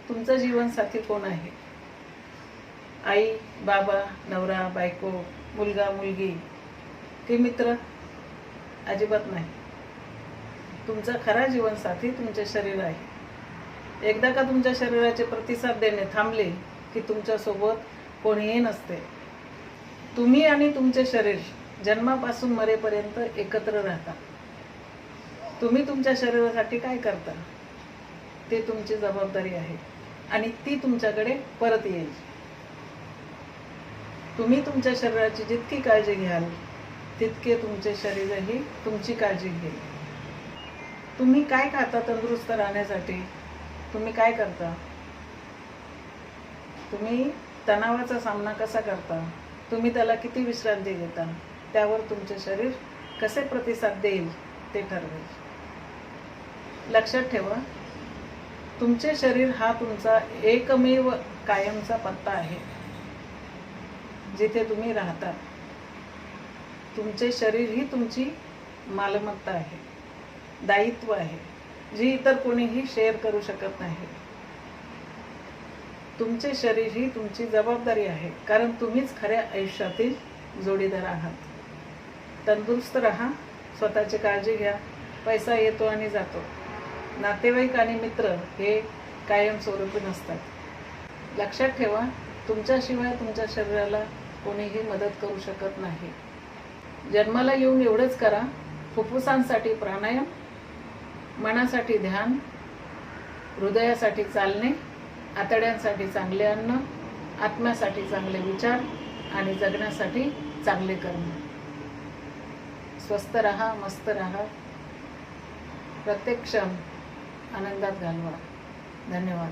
तुमचा जीवनसाथी कोण आहे? आई, बाबा, नवरा, बायको, मुलगा, मुलगी की मित्र? अजिबात नाही. तुमचा खरा जीवनसाथी तुमचे शरीर आहे. एकदा का तुमच्या शरीराचे प्रतिसाद देणे थांबले की तुमच्यासोबत कोणीही नसते. तुम्ही आणि तुमचे शरीर जन्मापासून मरेपर्यंत एकत्र राहता. तुम्ही तुमच्या शरीरासाठी काय करता ते तुमची जबाबदारी आहे आणि ती तुमच्याकडे परत येईल. तुम्ही तुमच्या शरीराची जितकी काळजी घ्याल तितके तुमचे शरीरही तुमची काळजी घेईल. तुम्ही काय खाता तंदुरुस्त राहण्यासाठी? तुम्ही काय करता? तुम्ही तणावाचा सामना कसा करता? तुम्ही त्याला किती विश्रांती देता? त्यावर तुमचे शरीर कसे प्रतिसाद देईल ते ठरवेल. लक्षात ठेवा, तुमचे शरीर हा तुमचा एकमेव कायमचा पत्ता आहे जिथे तुम्ही राहता. तुमचे शरीर ही तुमची मालमत्ता आहे, दायित्व आहे, जी इतर कोणीही शेअर करू शकत नाही. तुमचे शरीर ही तुमची जबाबदारी आहे, कारण तुम्हीच खऱ्या आयुष्यातील जोडीदार आहात. तंदुरुस्त राहा, स्वतःची काळजी घ्या. पैसा येतो आणि जातो. नातेवाईक आणि मित्र हे कायमस्वरूपी नसतात. लक्षात ठेवा, तुमच्याशिवाय तुमच्या शरीराला कोणीही मदत करू शकत नाही. जन्माला येऊन एवढंच करा: फुफ्फुसांसाठी प्राणायाम, मनासाठी ध्यान, हृदयासाठी चालणे, आतड्यांसाठी चांगले अन्न, आत्म्यासाठी चांगले विचार आणि जगण्यासाठी चांगले कर्म. स्वस्थ राहा, मस्त राहा, प्रत्येक क्षण आनंदात घालवा. धन्यवाद.